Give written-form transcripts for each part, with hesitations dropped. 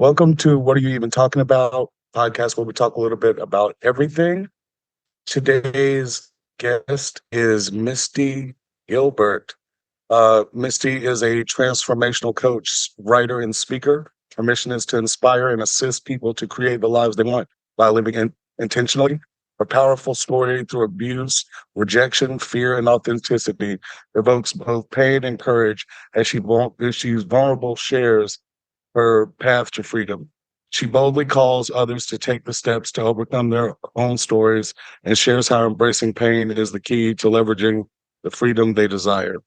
Welcome to What Are You Even Talking About? Podcast where we talk a little bit about everything. Today's guest is Misty Gilbert. Misty is a transformational coach, writer, and speaker. Her mission is to inspire and assist people to create the lives they want by living intentionally. Her powerful story through abuse, rejection, fear, and authenticity evokes both pain and courage as she's vulnerable, shares her path to freedom. She boldly calls others to take the steps to overcome their own stories and shares how embracing pain is the key to leveraging the freedom they desire.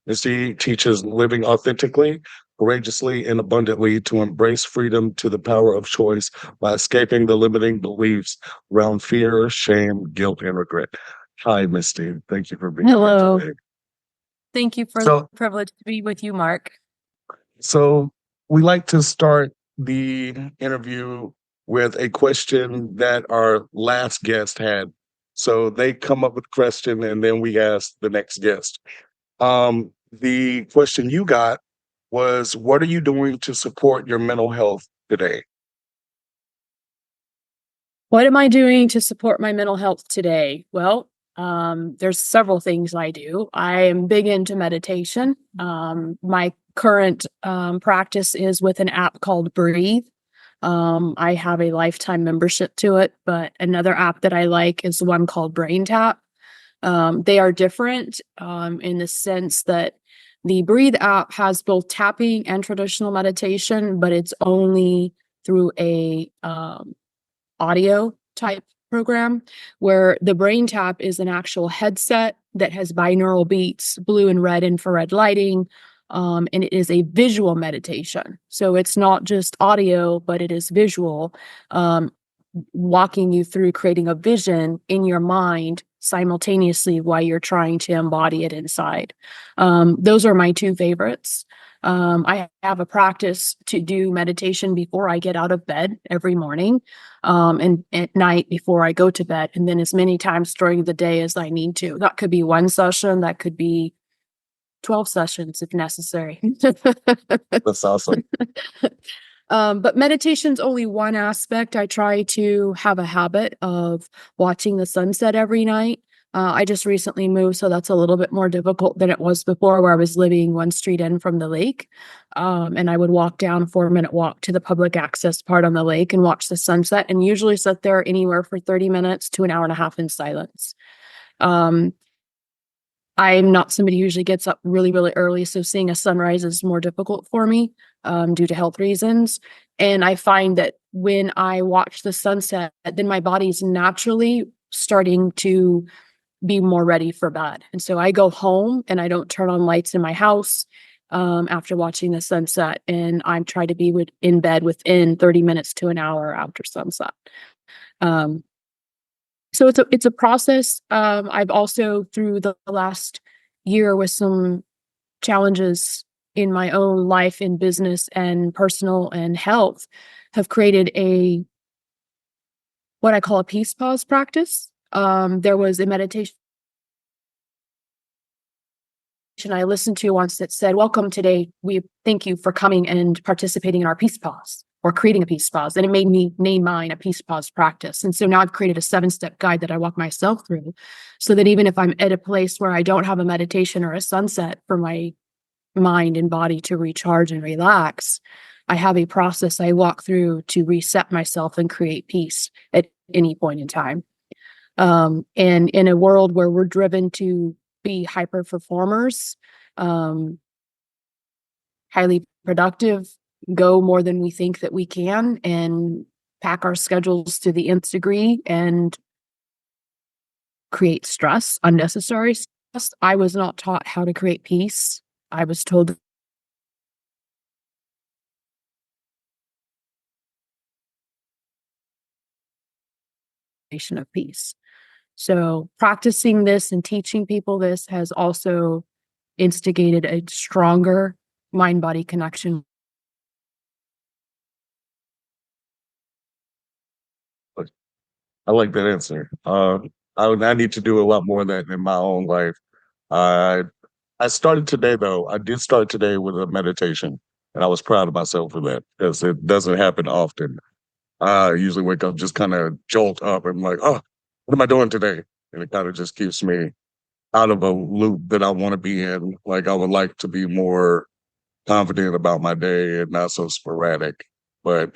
Misty teaches living authentically, courageously, and abundantly to embrace freedom to the power of choice by escaping the limiting beliefs around fear, shame, guilt, and regret. Hi, Misty. Thank you for being Hello. here today. Thank you for the privilege to be with you, Mark. So we like to start the interview with a question that our last guest had. So they come up with a question and then we ask the next guest. The question you got was, what are you doing to support your mental health today? What am I doing to support my mental health today? Well, there's several things I do. I am big into meditation. My current practice is with an app called Breathe. I have a lifetime membership to it, but another app that I like is one called Brain Tap. They are different in the sense that the Breathe app has both tapping and traditional meditation, but it's only through a audio type program, where the Brain Tap is an actual headset that has binaural beats, blue and red infrared lighting, and it is a visual meditation. So it's not just audio, but it is visual, walking you through creating a vision in your mind simultaneously while you're trying to embody it inside. Those are my two favorites. I have a practice to do meditation before I get out of bed every morning, and at night before I go to bed, and then as many times during the day as I need to. That could be one session, that could be 12 sessions if necessary. That's awesome. But meditation's only one aspect. I try to have a habit of watching the sunset every night. I just recently moved, so that's a little bit more difficult than it was before, where I was living one street in from the lake. And I would walk down a 4-minute walk to the public access part on the lake and watch the sunset, and usually sit there anywhere for 30 minutes to an hour and a half in silence. I'm not somebody who usually gets up really, really early, so seeing a sunrise is more difficult for me due to health reasons. And I find that when I watch the sunset, then my body's naturally starting to be more ready for bed. And so I go home and I don't turn on lights in my house after watching the sunset, and I try to be in bed within 30 minutes to an hour after sunset. So it's a process. I've also, through the last year, with some challenges in my own life, in business and personal and health, have created what I call a peace pause practice. There was a meditation I listened to once that said, "Welcome today. We thank you for coming and participating in our peace pause, or creating a peace pause." And it made me name mine a peace pause practice. And so now I've created a 7-step guide that I walk myself through, so that even if I'm at a place where I don't have a meditation or a sunset for my mind and body to recharge and relax, I have a process I walk through to reset myself and create peace at any point in time. And in a world where we're driven to be hyper performers, highly productive, go more than we think that we can, and pack our schedules to the nth degree and create stress, unnecessary stress. I was not taught how to create peace. I was told of peace. So practicing this and teaching people this has also instigated a stronger mind-body connection. I like that answer. I need to do a lot more of that in my own life. I started today, though. I did start today with a meditation. And I was proud of myself for that because it doesn't happen often. I usually wake up just kind of jolt up and like, oh, what am I doing today? And it kind of just keeps me out of a loop that I want to be in. Like I would like to be more confident about my day and not so sporadic. But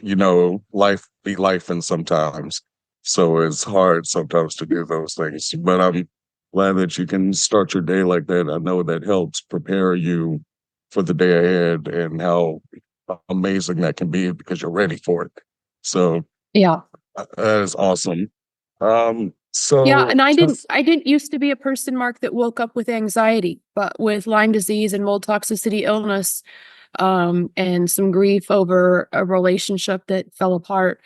life be life and sometimes. So it's hard sometimes to do those things. But I'm glad that you can start your day like that. I know that helps prepare you for the day ahead and how amazing that can be because you're ready for it. So Yeah. that is awesome. Yeah, So and I didn't just I didn't used to be a person, Mark, that woke up with anxiety, but with Lyme disease and mold toxicity illness, and some grief over a relationship that fell apart,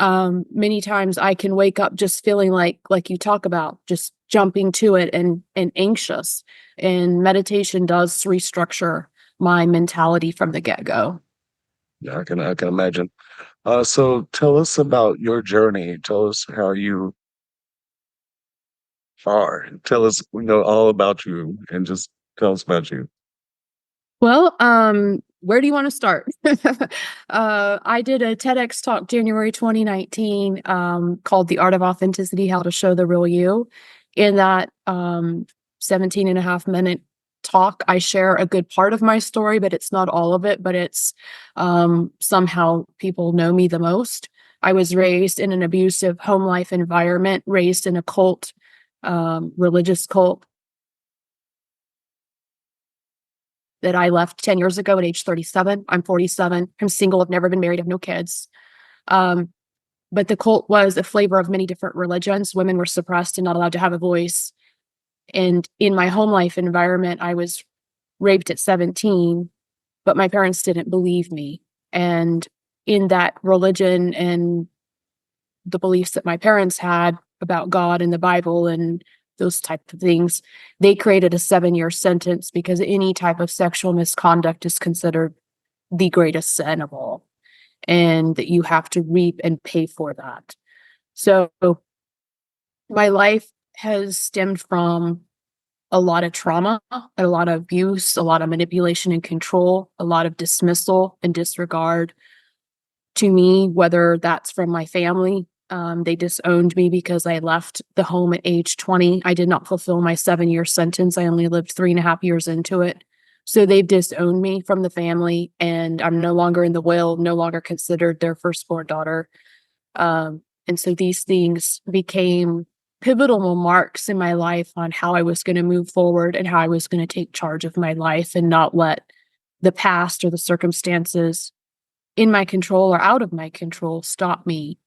many times I can wake up just feeling like you talk about, just jumping to it and anxious. And meditation does restructure my mentality from the get-go. yeah, I can imagine. So tell us about your journey. Tell us how you are. Tell us, all about you and just tell us about you. Well, where do you want to start? I did a TEDx talk January 2019, called The Art of Authenticity, How to Show the Real You. In that 17 and a half minute talk, I share a good part of my story, but it's not all of it, but it's somehow people know me the most. I was raised in an abusive home life environment, raised in a cult, religious cult that I left 10 years ago at age 37. I'm 47. I'm single. I've never been married. I have no kids. Um, but the cult was a flavor of many different religions. Women were suppressed and not allowed to have a voice. And in my home life environment, I was raped at 17, but my parents didn't believe me. And in that religion and the beliefs that my parents had about God and the Bible and those type of things, they created a 7-year sentence because any type of sexual misconduct is considered the greatest sin of all, and that you have to reap and pay for that. So my life has stemmed from a lot of trauma, a lot of abuse, a lot of manipulation and control, a lot of dismissal and disregard to me, whether that's from my family. They disowned me because I left the home at age 20. I did not fulfill my 7-year sentence. I only lived 3.5 years into it. So they've disowned me from the family, and I'm no longer in the will, no longer considered their firstborn daughter. And so these things became pivotal marks in my life on how I was going to move forward and how I was going to take charge of my life and not let the past or the circumstances in my control or out of my control stop me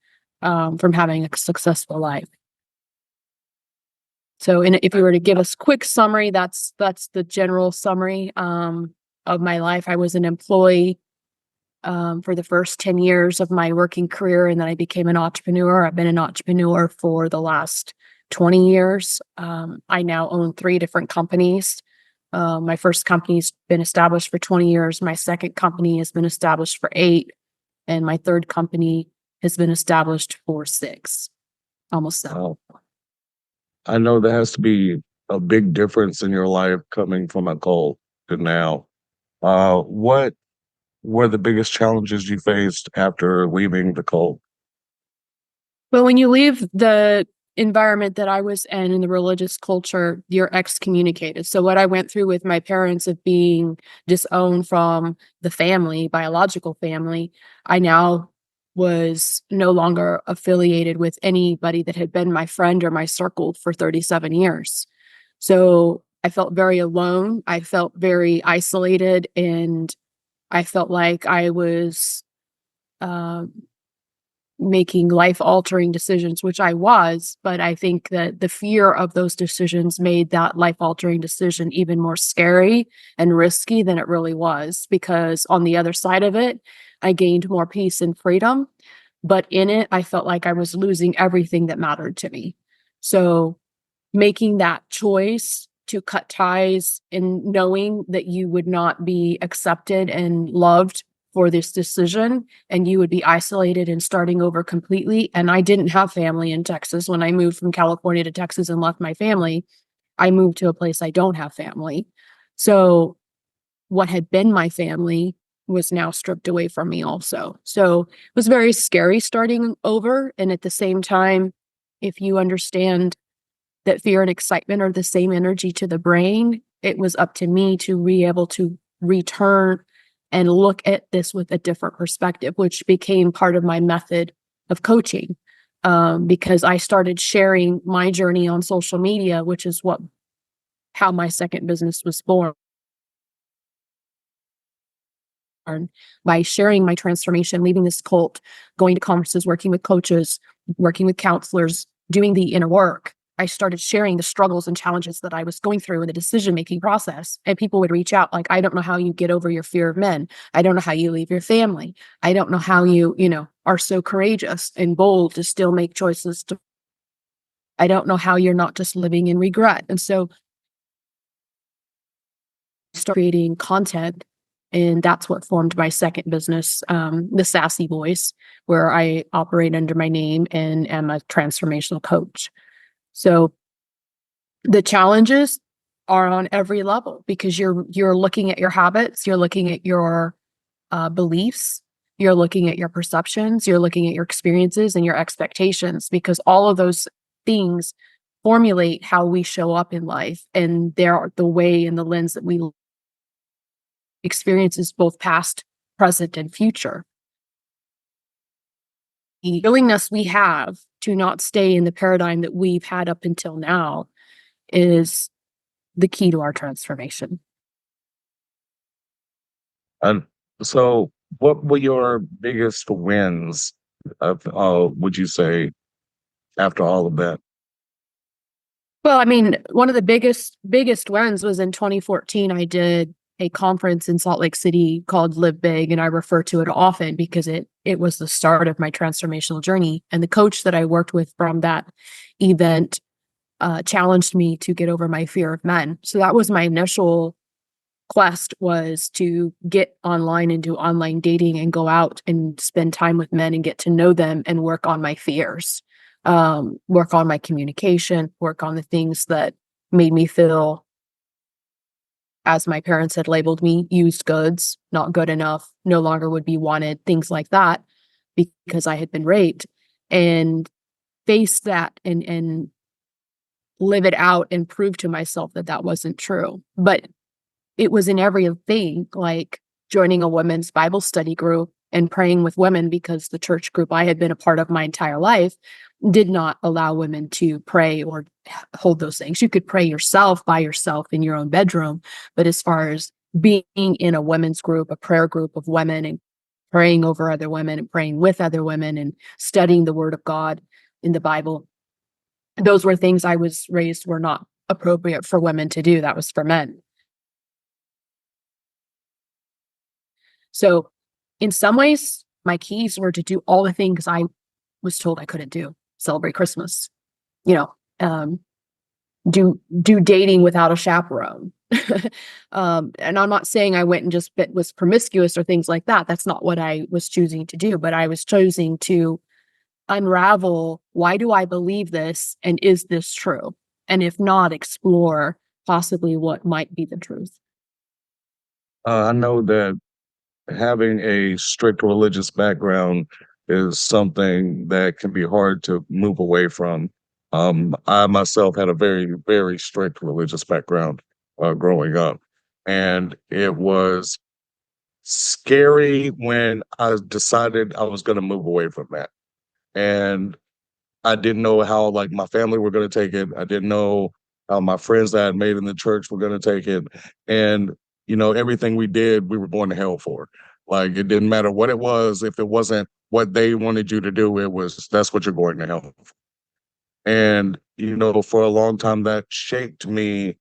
from having a successful life. So, if you were to give us a quick summary, that's the general summary of my life. I was an employee for the first 10 years of my working career, and then I became an entrepreneur. I've been an entrepreneur for the last 20 years. I now own 3 different companies. My first company's been established for 20 years. My second company has been established for 8, and my third company has been established for 6, almost 7. Wow. I know there has to be a big difference in your life coming from a cult to now. What were the biggest challenges you faced after leaving the cult? But when you leave the environment that I was in the religious culture, you're excommunicated. So what I went through with my parents of being disowned from the family, biological family, I now was no longer affiliated with anybody that had been my friend or my circle for 37 years. So I felt very alone. I felt very isolated, and I felt like I was um, making life altering decisions, which I was, but I think that the fear of those decisions made that life altering decision even more scary and risky than it really was, because on the other side of it, I gained more peace and freedom. But in it, I felt like I was losing everything that mattered to me. So making that choice to cut ties and knowing that you would not be accepted and loved for this decision, and you would be isolated and starting over completely. And I didn't have family in Texas. When I moved from California to Texas and left my family, I moved to a place I don't have family. So what had been my family was now stripped away from me also. So it was very scary starting over. And at the same time, if you understand that fear and excitement are the same energy to the brain, it was up to me to be able to return and look at this with a different perspective, which became part of my method of coaching. Because I started sharing my journey on social media, which is how my second business was born, by sharing my transformation, leaving this cult, going to conferences, working with coaches, working with counselors, doing the inner work. I started sharing the struggles and challenges that I was going through in the decision-making process. And people would reach out like, I don't know how you get over your fear of men. I don't know how you leave your family. I don't know how you are so courageous and bold to still make choices. I don't know how you're not just living in regret. And so I started creating content, and that's what formed my second business, The Sassy Voice, where I operate under my name and am a transformational coach. So the challenges are on every level because you're looking at your habits, you're looking at your beliefs, you're looking at your perceptions, you're looking at your experiences and your expectations, because all of those things formulate how we show up in life, and they're the way and the lens that we experiences, both past, present, and future. The willingness we have to not stay in the paradigm that we've had up until now is the key to our transformation. And so, what were your biggest wins would you say, after all of that? Well, I mean, one of the biggest wins was in 2014. I did a conference in Salt Lake City called Live Big, and I refer to it often because it was the start of my transformational journey. And the coach that I worked with from that event challenged me to get over my fear of men. So that was my initial quest, was to get online and do online dating and go out and spend time with men and get to know them and work on my fears, work on my communication, work on the things that made me feel, as my parents had labeled me, used goods, not good enough, no longer would be wanted, things like that, because I had been raped, and face that and live it out and prove to myself that that wasn't true. But it was in everything, like joining a women's Bible study group and praying with women, because the church group I had been a part of my entire life did not allow women to pray or hold those things. You could pray yourself by yourself in your own bedroom, but as far as being in a women's group, a prayer group of women, and praying over other women and praying with other women and studying the word of God in the Bible, those were things I was raised were not appropriate for women to do. That was for men. So in some ways, my keys were to do all the things I was told I couldn't do. Celebrate Christmas, you know, do dating without a chaperone. And I'm not saying I went and just was promiscuous or things like that. That's not what I was choosing to do, but I was choosing to unravel, why do I believe this? And is this true? And if not, explore possibly what might be the truth. I know that having a strict religious background is something that can be hard to move away from. I myself had a very, very strict religious background growing up, and it was scary when I decided I was going to move away from that. And I didn't know how, like, my family were going to take it. I didn't know how my friends that I had made in the church were going to take it. And, everything we did, we were going to hell for. Like, it didn't matter what it was. If it wasn't what they wanted you to do, that's what you're going to hell for. And, for a long time, that shaped me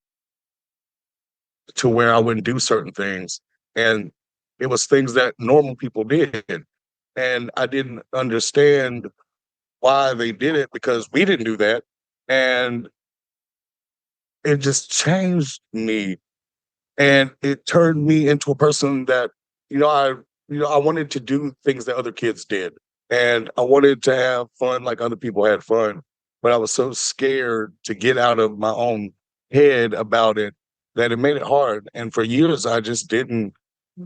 to where I wouldn't do certain things. And it was things that normal people did. And I didn't understand why they did it, because we didn't do that. And it just changed me, and it turned me into a person that, I wanted to do things that other kids did, and I wanted to have fun like other people had fun, but I was so scared to get out of my own head about it that it made it hard. And for years, I just didn't.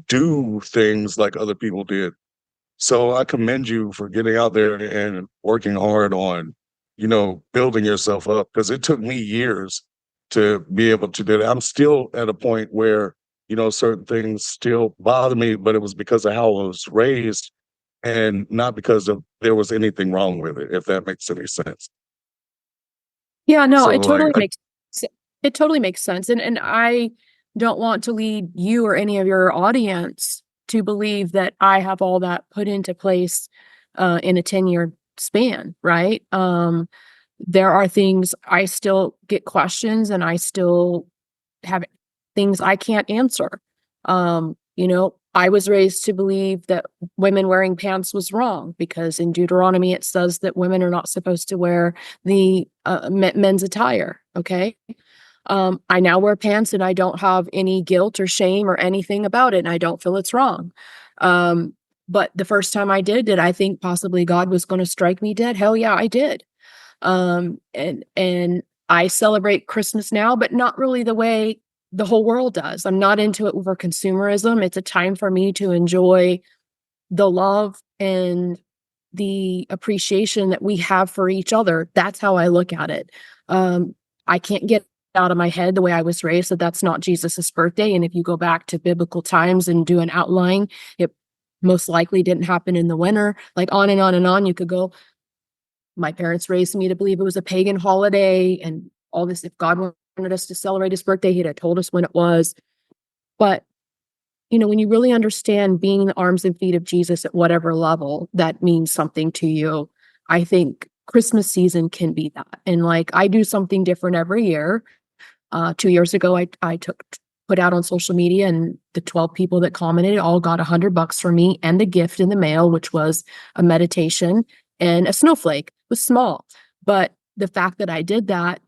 do things like other people did. So I commend you for getting out there and working hard on, building yourself up, because it took me years to be able to do that. I'm still at a point where, certain things still bother me, but it was because of how I was raised and not because of there was anything wrong with it, if that makes any sense. Yeah, no, So like, it totally makes sense. And I don't want to lead you or any of your audience to believe that I have all that put into place in a 10-year span, right? There are things I still get questions and I still have things I can't answer. I was raised to believe that women wearing pants was wrong because in Deuteronomy it says that women are not supposed to wear the men's attire. Okay. I now wear pants and I don't have any guilt or shame or anything about it. And I don't feel it's wrong. But the first time I did I think possibly God was going to strike me dead? Hell yeah, I did. And I celebrate Christmas now, but not really the way the whole world does. I'm not into it over consumerism. It's a time for me to enjoy the love and the appreciation that we have for each other. That's how I look at it. I can't get out of my head the way I was raised that that's not Jesus's birthday. And if you go back to biblical times and do an outline, it most likely didn't happen in the winter. Like on and on and on. You could go. My parents raised me to believe it was a pagan holiday and all this. If God wanted us to celebrate his birthday, he'd have told us when it was. But, when you really understand being the arms and feet of Jesus at whatever level that means something to you, I think Christmas season can be that. And like I do something different every year. 2 years ago, I put out on social media, and the 12 people that commented all got $100 from me and a gift in the mail, which was a meditation and a snowflake. It was small, but the fact that I did that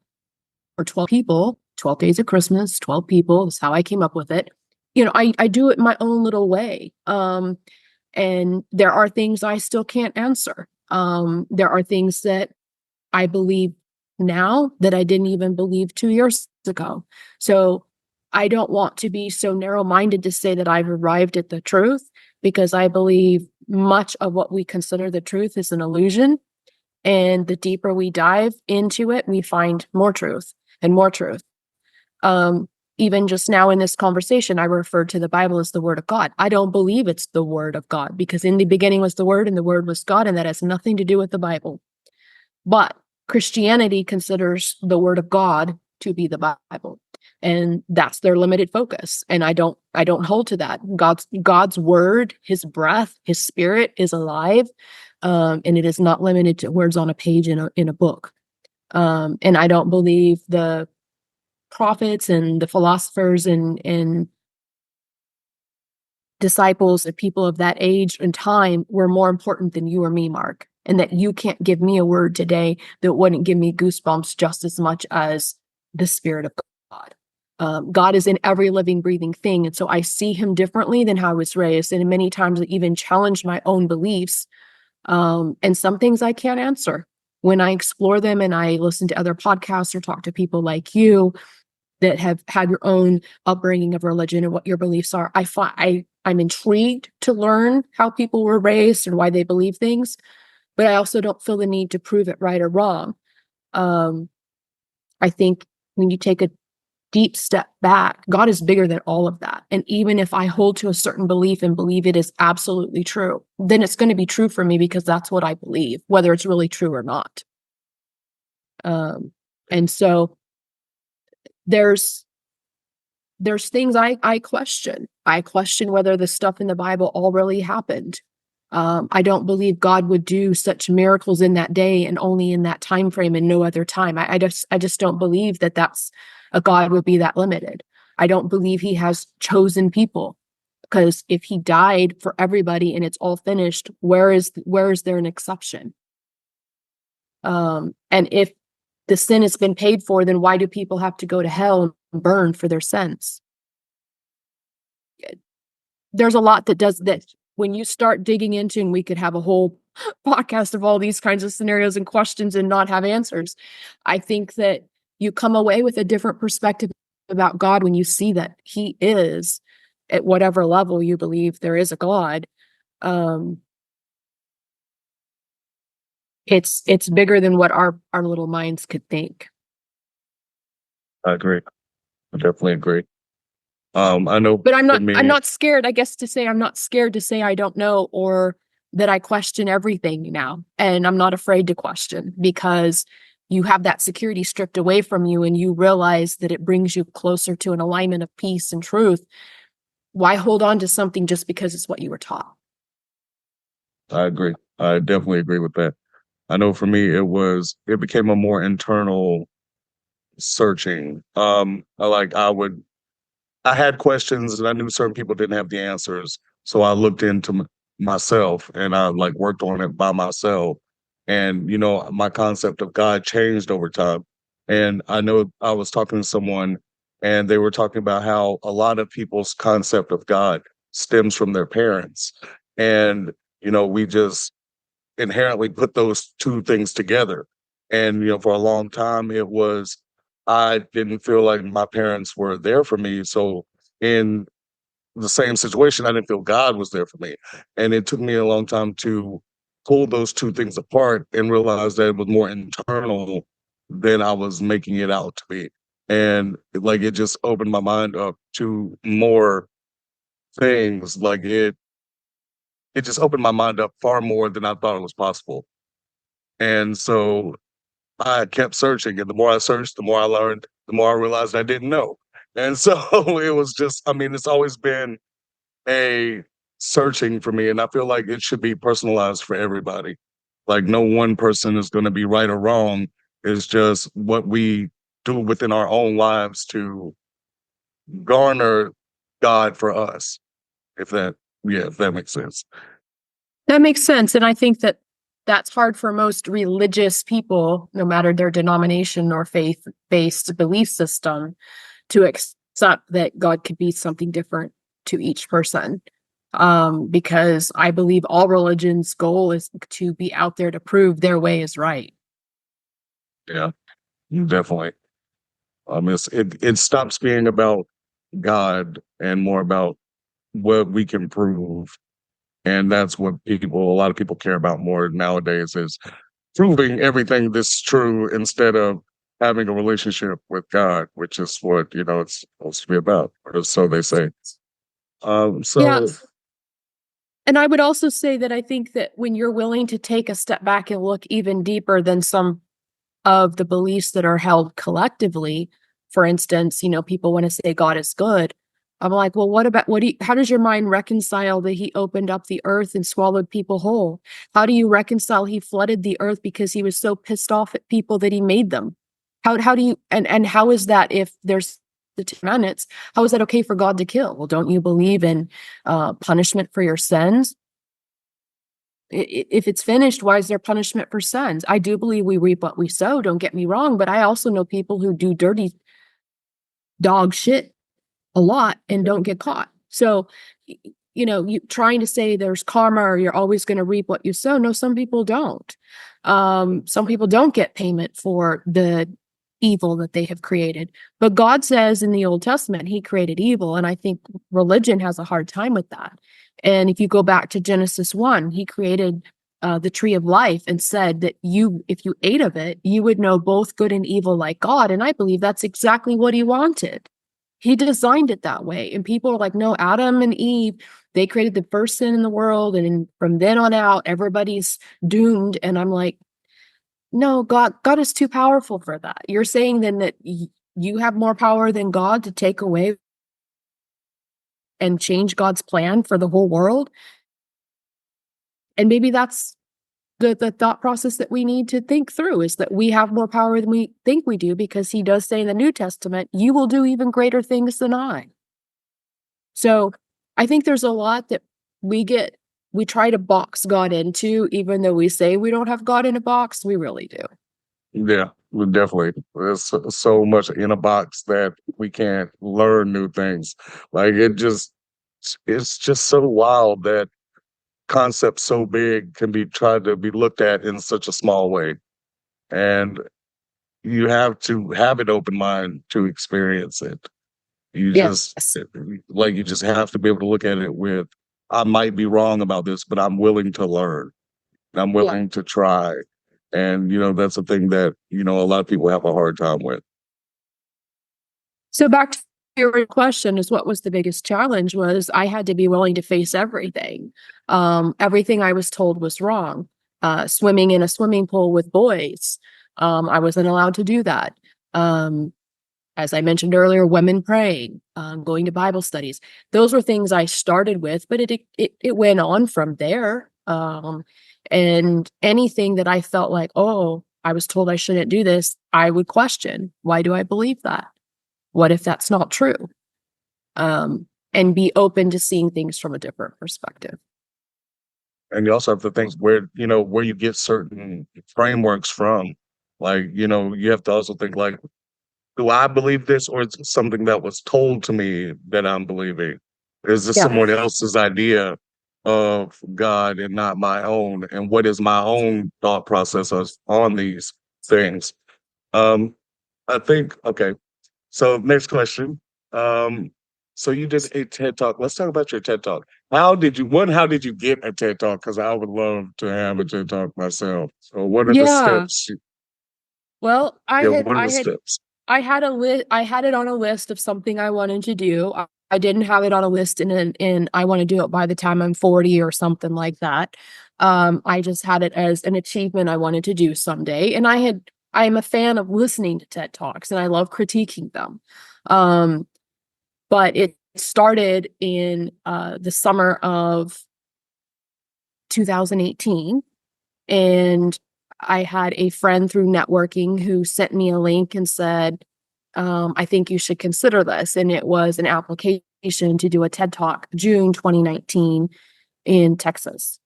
for 12 people, 12 days of Christmas, 12 people is how I came up with it. I do it my own little way. And there are things I still can't answer. There are things that I believe now that I didn't even believe 2 years ago. So I don't want to be so narrow-minded to say that I've arrived at the truth, because I believe much of what we consider the truth is an illusion. And the deeper we dive into it, we find more truth and more truth. Even just now in this conversation, I referred to the Bible as the Word of God. I don't believe it's the Word of God, because in the beginning was the Word and the Word was God, and that has nothing to do with the Bible. But Christianity considers the Word of God to be the Bible, and that's their limited focus. And I don't hold to that. God's word, his breath, his spirit is alive. And it is not limited to words on a page in a book. And I don't believe the prophets and the philosophers and disciples and people of that age and time were more important than you or me, Mark. And that you can't give me a word today that wouldn't give me goosebumps just as much as the Spirit of God. God is in every living, breathing thing. And so I see him differently than how I was raised. And many times I even challenge my own beliefs. And some things I can't answer. When I explore them and I listen to other podcasts or talk to people like you that have had your own upbringing of religion and what your beliefs are, I'm intrigued to learn how people were raised and why they believe things. But I also don't feel the need to prove it right or wrong. I think when you take a deep step back, God is bigger than all of that. And even if I hold to a certain belief and believe it is absolutely true, then it's going to be true for me because that's what I believe, whether it's really true or not. And so there's things I question. I question whether the stuff in the Bible all really happened. I don't believe God would do such miracles in that day and only in that time frame and no other time. I just don't believe that that's a God would be that limited. I don't believe he has chosen people, because if he died for everybody and it's all finished, where is there an exception? And if the sin has been paid for, then why do people have to go to hell and burn for their sins? There's a lot that does that. When you start digging into, and we could have a whole podcast of all these kinds of scenarios and questions and not have answers, I think that you come away with a different perspective about God when you see that he is at whatever level you believe there is a God, it's bigger than what our little minds could think. I agree. I definitely agree. I know But I'm for me, not scared, I guess to say I'm not scared to say I don't know, or that I question everything now. And I'm not afraid to question, because you have that security stripped away from you and you realize that it brings you closer to an alignment of peace and truth. Why hold on to something just because it's what you were taught? I agree. I definitely agree with that. I know for me, it became a more internal searching. I had questions and I knew certain people didn't have the answers. So I looked into myself and I like worked on it by myself. And, my concept of God changed over time. And I know I was talking to someone and they were talking about how a lot of people's concept of God stems from their parents. And, we just inherently put those two things together. And, for a long time, I didn't feel like my parents were there for me. So, in the same situation, I didn't feel God was there for me. And it took me a long time to pull those two things apart and realize that it was more internal than I was making it out to be. And like it just opened my mind up to more things. It just opened my mind up far more than I thought it was possible. And so I kept searching, and the more I searched, the more I learned, the more I realized I didn't know. And so it was just, I mean, it's always been a searching for me, and I feel like it should be personalized for everybody. Like no one person is going to be right or wrong. It's just what we do within our own lives to garner God for us. If that, yeah, if that makes sense. That makes sense. And I think that that's hard for most religious people, no matter their denomination or faith-based belief system, to accept that God could be something different to each person. Because I believe all religions' goal is to be out there to prove their way is right. Yeah, definitely. It stops being about God and more about what we can prove. And that's what a lot of people care about more nowadays is proving everything that's true instead of having a relationship with God, which is what, it's supposed to be about, or so they say. Yeah. So And I would also say that I think that when you're willing to take a step back and look even deeper than some of the beliefs that are held collectively, for instance, people want to say God is good. I'm like, well, how does your mind reconcile that he opened up the earth and swallowed people whole? How do you reconcile he flooded the earth because he was so pissed off at people that he made them? How do you, and how is that, if there's the 10 minutes, how is that okay for God to kill? Well, don't you believe in punishment for your sins? If it's finished, why is there punishment for sins? I do believe we reap what we sow, don't get me wrong, but I also know people who do dirty dog shit a lot and don't get caught. So, you trying to say there's karma or you're always going to reap what you sow. No, some people don't. Some people don't get payment for the evil that they have created. But God says in the Old Testament, he created evil. And I think religion has a hard time with that. And if you go back to Genesis 1, he created the tree of life and said that if you ate of it, you would know both good and evil like God. And I believe that's exactly what he wanted. He designed it that way. And people are like, no, Adam and Eve, they created the first sin in the world. And from then on out, everybody's doomed. And I'm like, no, God is too powerful for that. You're saying then that you have more power than God to take away and change God's plan for the whole world. And maybe that's the thought process that we need to think through, is that we have more power than we think we do, because he does say in the New Testament, you will do even greater things than I. So I think there's a lot that we try to box God into, even though we say we don't have God in a box, we really do. yeah, definitely. There's so much in a box that we can't learn new things. Like it's just so wild that concepts so big can be tried to be looked at in such a small way. And you have to have an open mind to experience it. You just Yes. like you just have to be able to look at it with, I might be wrong about this, but I'm willing to learn. I'm Yeah. willing to try. And that's a thing that, a lot of people have a hard time with. So back to your question is what was the biggest challenge was I had to be willing to face everything. Everything I was told was wrong. Swimming in a swimming pool with boys. I wasn't allowed to do that. As I mentioned earlier, women praying, going to Bible studies. Those were things I started with, but it went on from there. And anything that I felt like, oh, I was told I shouldn't do this, I would question, why do I believe that? What if that's not true? And be open to seeing things from a different perspective. And you also have to think where you get certain frameworks from. Like, you have to also think like, do I believe this, or is it something that was told to me that I'm believing? Is this Yeah. someone else's idea of God and not my own? And what is my own thought process on these things? Um, I think, okay. So next question. Um, so you did a TED Talk. Let's talk about your TED Talk. How did you get a TED Talk? Because I would love to have a TED Talk myself. So what are the Yeah. steps? Well, Yeah, what are the steps? I had it on a list of something I wanted to do. I didn't have it on a list in I want to do it by the time I'm 40 or something like that. I just had it as an achievement I wanted to do someday. And I am a fan of listening to TED Talks and I love critiquing them. But it started in the summer of 2018. And I had a friend through networking who sent me a link and said, I think you should consider this. And it was an application to do a TED Talk June 2019 in Texas.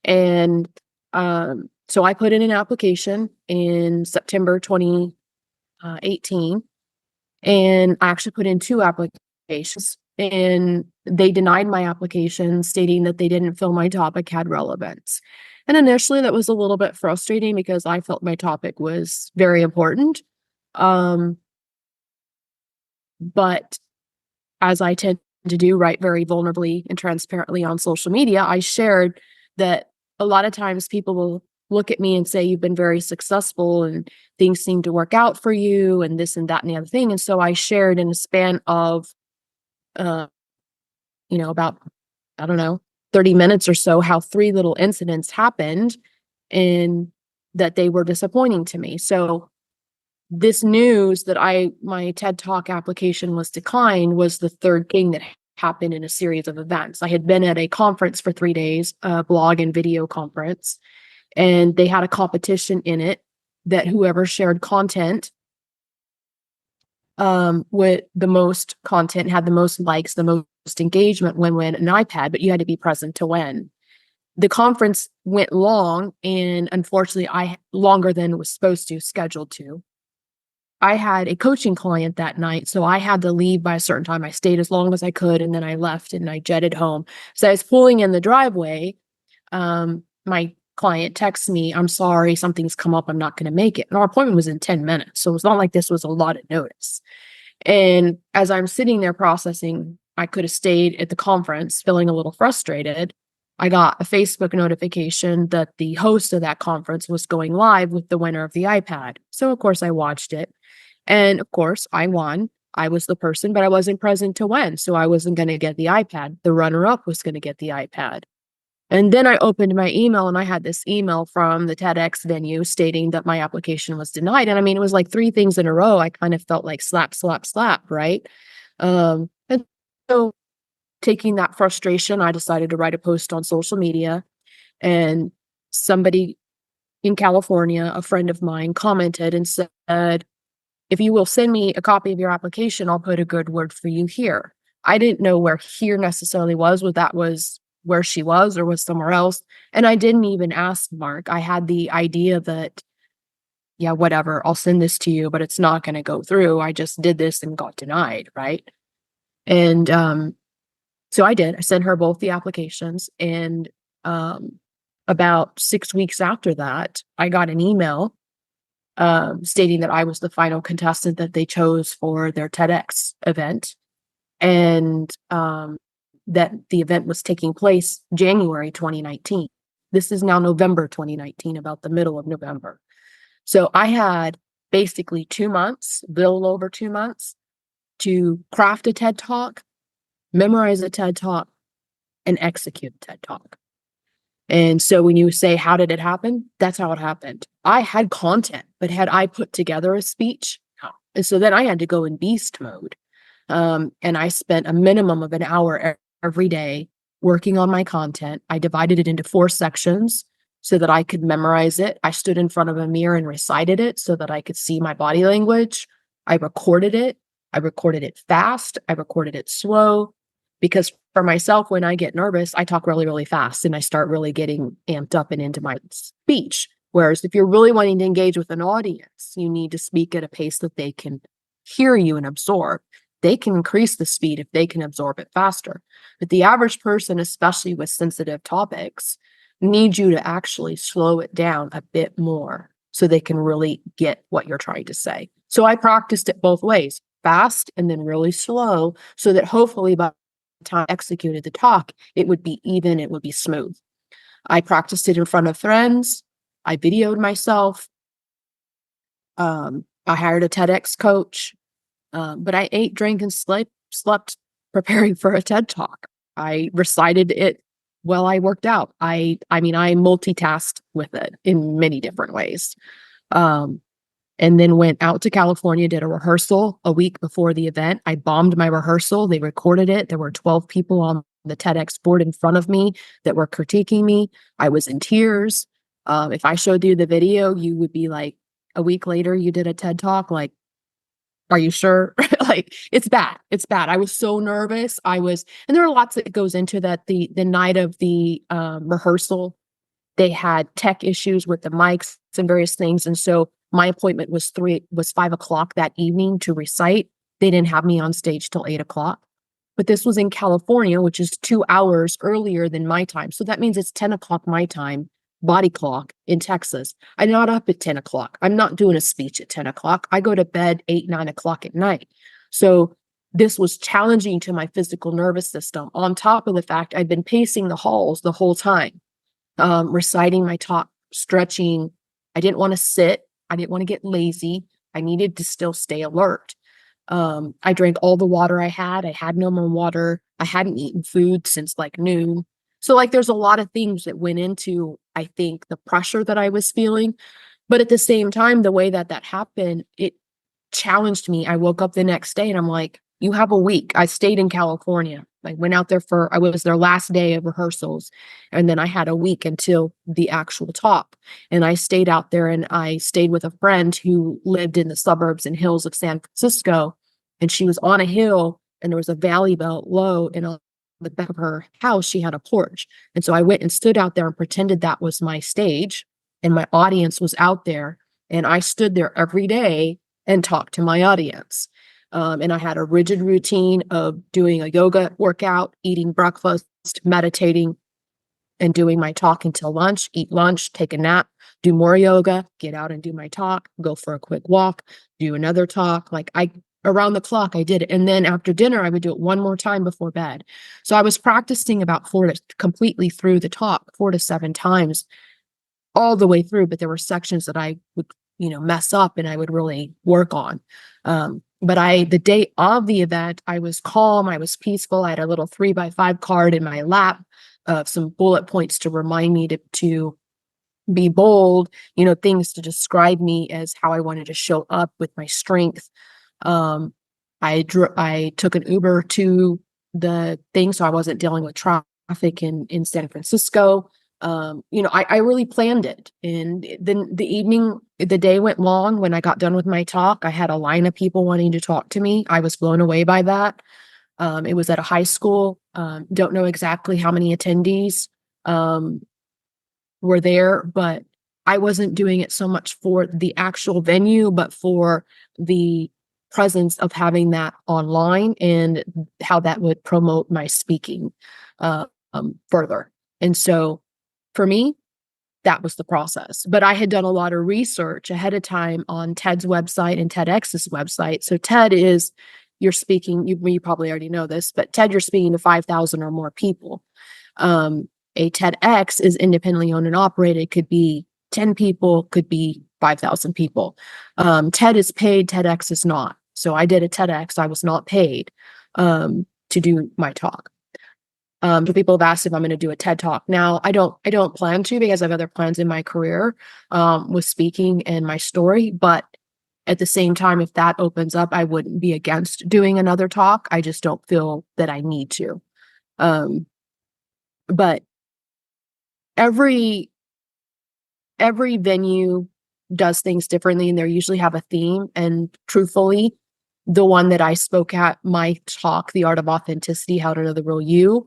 And so I put in an application in September 2018. And I actually put in two applications. And they denied my application, stating that they didn't feel my topic had relevance. And initially, that was a little bit frustrating because I felt my topic was very important. Um, but as I tend to do, write very vulnerably and transparently on social media, I shared that a lot of times people will look at me and say, you've been very successful and things seem to work out for you and this and that and the other thing. And so I shared in a span of, uh, about, I don't know, 30 minutes or so, how three little incidents happened and that they were disappointing to me. So this news that my TED Talk application was declined was the third thing that happened in a series of events. I had been at a conference for 3 days, a blog and video conference, and they had a competition in it that whoever shared content with the most content, had the most likes, the most engagement win an iPad, but you had to be present to win. The conference went long, and unfortunately, longer than it was supposed to, scheduled to. I had a coaching client that night, so I had to leave by a certain time. I stayed as long as I could, and then I left and I jetted home. So I was pulling in the driveway. My client texts me, I'm sorry, something's come up. I'm not going to make it. And our appointment was in 10 minutes. So it's not like this was a lot of notice. And as I'm sitting there processing, I could have stayed at the conference feeling a little frustrated. I got a Facebook notification that the host of that conference was going live with the winner of the iPad. So, of course, I watched it. And of course, I won. I was the person, but I wasn't present to win. So I wasn't going to get the iPad. The runner up was going to get the iPad. And then I opened my email and I had this email from the TEDx venue stating that my application was denied. And I mean, it was like three things in a row. I kind of felt like slap, slap, slap, right? And so taking that frustration, I decided to write a post on social media. And somebody in California, a friend of mine, commented and said, if you will send me a copy of your application, I'll put a good word for you here. I didn't know where here necessarily was, whether that was where she was or was somewhere else. And I didn't even ask Mark. I had the idea that, yeah, whatever, I'll send this to you, but it's not going to go through. I just did this and got denied, right? And so I did. I sent her both the applications. And about 6 weeks after that, I got an email stating that I was the final contestant that they chose for their TEDx event. and that the event was taking place January 2019. This is now November 2019, about the middle of November. So I had basically 2 months, a little over 2 months, to craft a TED Talk, memorize a TED Talk, and execute a TED Talk. And so when you say, how did it happen? That's how it happened. I had content, but had I put together a speech? No. And so then I had to go in beast mode. And I spent a minimum of an hour every day working on my content. I divided it into 4 sections so that I could memorize it. I stood in front of a mirror and recited it so that I could see my body language. I recorded it. I recorded it fast. I recorded it slow, because for myself, when I get nervous, I talk really, really fast and I start really getting amped up and into my speech. Whereas if you're really wanting to engage with an audience, you need to speak at a pace that they can hear you and absorb. They can increase the speed if they can absorb it faster. But the average person, especially with sensitive topics, needs you to actually slow it down a bit more so they can really get what you're trying to say. So I practiced it both ways, fast and then really slow, so that hopefully by the time I executed the talk, it would be even, it would be smooth. I practiced it in front of friends. I videoed myself. I hired a TEDx coach. But I ate, drank, and slept preparing for a TED Talk. I recited it while I worked out. I mean, I multitasked with it in many different ways. And then went out to California, did a rehearsal a week before the event. I bombed my rehearsal. They recorded it. There were 12 people on the TEDx board in front of me that were critiquing me. I was in tears. If I showed you the video, you would be like, a week later, you did a TED Talk? Like, are you sure? Like, it's bad. It's bad. I was so nervous. And there are lots that goes into that. The night of the rehearsal, they had tech issues with the mics and various things. And so my appointment was 5:00 that evening to recite. They didn't have me on stage till 8:00. But this was in California, which is 2 hours earlier than my time. So that means it's 10:00 my time, body clock in Texas. I'm not up at 10:00. I'm not doing a speech at 10:00. I go to bed 8, 9:00 at night. So this was challenging to my physical nervous system, on top of the fact I'd been pacing the halls the whole time, reciting my talk, stretching. I didn't want to sit. I didn't want to get lazy. I needed to still stay alert. I drank all the water I had. I had no more water. I hadn't eaten food since like noon. So like there's a lot of things that went into, I think, the pressure that I was feeling. But at the same time, the way that happened, it challenged me. I woke up the next day and I'm like, you have a week. I stayed in California. I went out there I was their last day of rehearsals. And then I had a week until the actual talk. And I stayed out there and I stayed with a friend who lived in the suburbs and hills of San Francisco. And she was on a hill and there was a valley belt low, and on the back of her house, she had a porch. And so I went and stood out there and pretended that was my stage and my audience was out there. And I stood there every day and talked to my audience. And I had a rigid routine of doing a yoga workout, eating breakfast, meditating, and doing my talk until lunch, eat lunch, take a nap, do more yoga, get out and do my talk, go for a quick walk, do another talk. Around the clock, I did it. And then after dinner, I would do it one more time before bed. So I was practicing about completely through the talk, 4 to 7 times all the way through. But there were sections that I would, mess up and I would really work on. But the day of the event, I was calm, I was peaceful. I had a little 3x5 card in my lap of some bullet points to remind me to be bold, things to describe me as how I wanted to show up with my strength. I took an Uber to the thing, so I wasn't dealing with traffic in San Francisco. I really planned it. And then the day went long. When I got done with my talk, I had a line of people wanting to talk to me. I was blown away by that. It was at a high school. Don't know exactly how many attendees were there, but I wasn't doing it so much for the actual venue, but for the presence of having that online and how that would promote my speaking further. And so for me, that was the process. But I had done a lot of research ahead of time on TED's website and TEDx's website. So TED is you're speaking, you probably already know this, but TED, you're speaking to 5,000 or more people. A TEDx is independently owned and operated. It could be 10 people, could be 5,000 people. TED is paid, TEDx is not. So I did a TEDx, I was not paid to do my talk. So people have asked if I'm going to do a TED talk. Now, I don't plan to, because I have other plans in my career with speaking and my story. But at the same time, if that opens up, I wouldn't be against doing another talk. I just don't feel that I need to. But every venue does things differently, and they usually have a theme. And truthfully, the one that I spoke at, my talk, The Art of Authenticity, How to Know the Real You,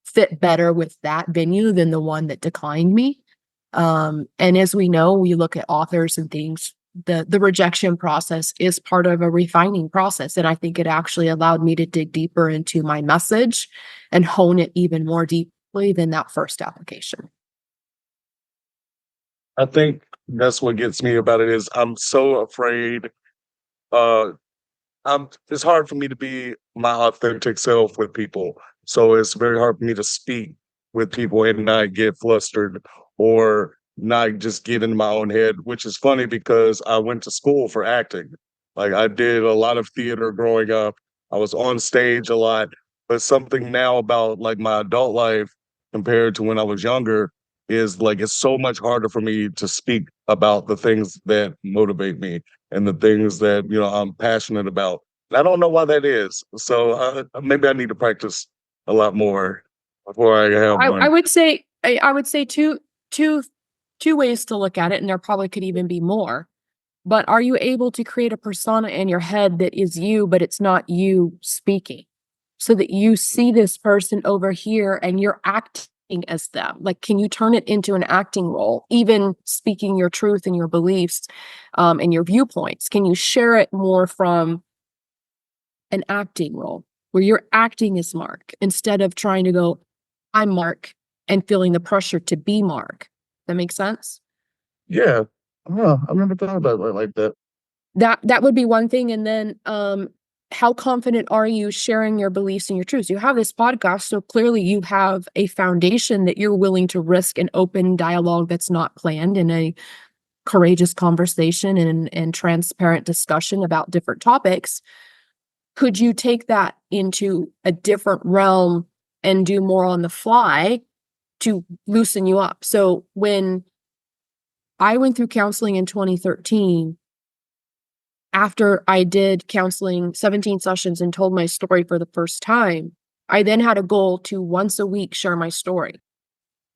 fit better with that venue than the one that declined me. And as we know, we look at authors and things, the rejection process is part of a refining process. And I think it actually allowed me to dig deeper into my message and hone it even more deeply than that first application. I think that's what gets me about it is I'm so afraid. Uh, it's hard for me to be my authentic self with people. So it's very hard for me to speak with people and not get flustered or not just get in my own head, which is funny because I went to school for acting. Like I did a lot of theater growing up. I was on stage a lot, but something now about like my adult life compared to when I was younger is like it's so much harder for me to speak about the things that motivate me and the things that I'm passionate about. And I don't know why that is. So maybe I need to practice a lot more before I have I one. would say I would say two ways to look at it, and there probably could even be more. But are you able to create a persona in your head that is you, but it's not you speaking? So that you see this person over here and you're acting as them. Like, can you turn it into an acting role, even speaking your truth and your beliefs and your viewpoints? Can you share it more from an acting role where you're acting as Mark instead of trying to go, I'm Mark, and feeling the pressure to be Mark? That makes sense? Yeah. Oh, I've never thought about it like that. That would be one thing. And then how confident are you sharing your beliefs and your truths? You have this podcast, so clearly you have a foundation that you're willing to risk an open dialogue that's not planned, in a courageous conversation and transparent discussion about different topics. Could you take that into a different realm and do more on the fly to loosen you up? So when I went through counseling in 2013, after I did counseling 17 sessions and told my story for the first time, I then had a goal to once a week share my story.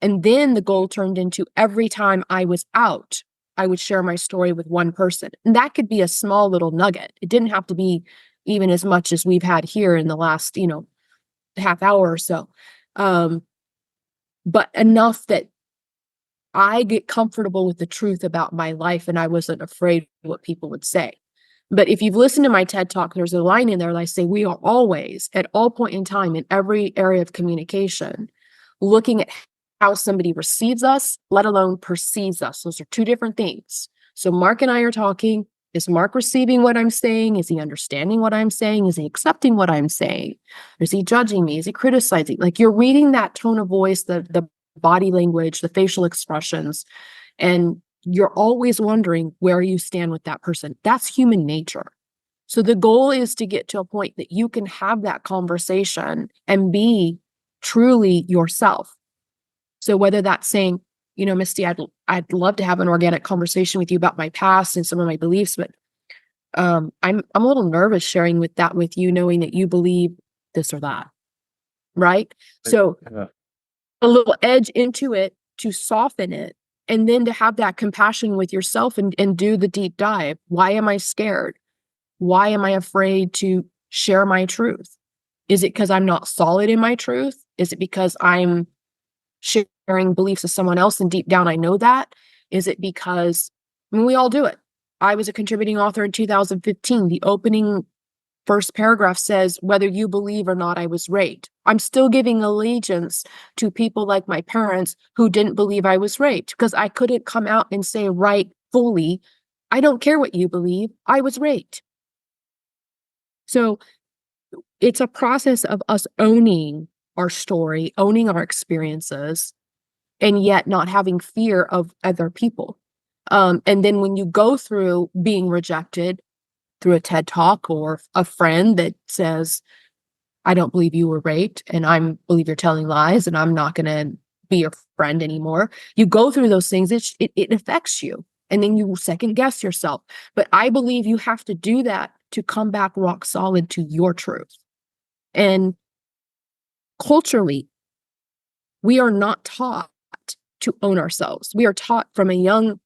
And then the goal turned into every time I was out, I would share my story with one person. And that could be a small little nugget. It didn't have to be even as much as we've had here in the last, half hour or so. But enough that I get comfortable with the truth about my life and I wasn't afraid of what people would say. But if you've listened to my TED Talk, there's a line in there that I say, we are always, at all point in time, in every area of communication, looking at how somebody receives us, let alone perceives us. Those are two different things. So Mark and I are talking. Is Mark receiving what I'm saying? Is he understanding what I'm saying? Is he accepting what I'm saying? Is he judging me? Is he criticizing? Like, you're reading that tone of voice, the body language, the facial expressions, and you're always wondering where you stand with that person. That's human nature. So the goal is to get to a point that you can have that conversation and be truly yourself. So whether that's saying, Misty, I'd love to have an organic conversation with you about my past and some of my beliefs, but I'm a little nervous sharing with you, knowing that you believe this or that, right? So Yeah. a little edge into it to soften it, and then to have that compassion with yourself and do the deep dive. Why am I scared? Why am I afraid to share my truth? Is it because I'm not solid in my truth? Is it because I'm sharing beliefs of someone else and deep down I know that? Is it because, we all do it. I was a contributing author in 2015. The opening first paragraph says, whether you believe or not, I was raped. I'm still giving allegiance to people like my parents who didn't believe I was raped, because I couldn't come out and say rightfully, I don't care what you believe, I was raped. So it's a process of us owning our story, owning our experiences, and yet not having fear of other people. And then when you go through being rejected through a TED Talk or a friend that says, I don't believe you were raped, and I believe you're telling lies, and I'm not going to be your friend anymore. You go through those things, it affects you. And then you second guess yourself. But I believe you have to do that to come back rock solid to your truth. And culturally, we are not taught to own ourselves. We are taught from a young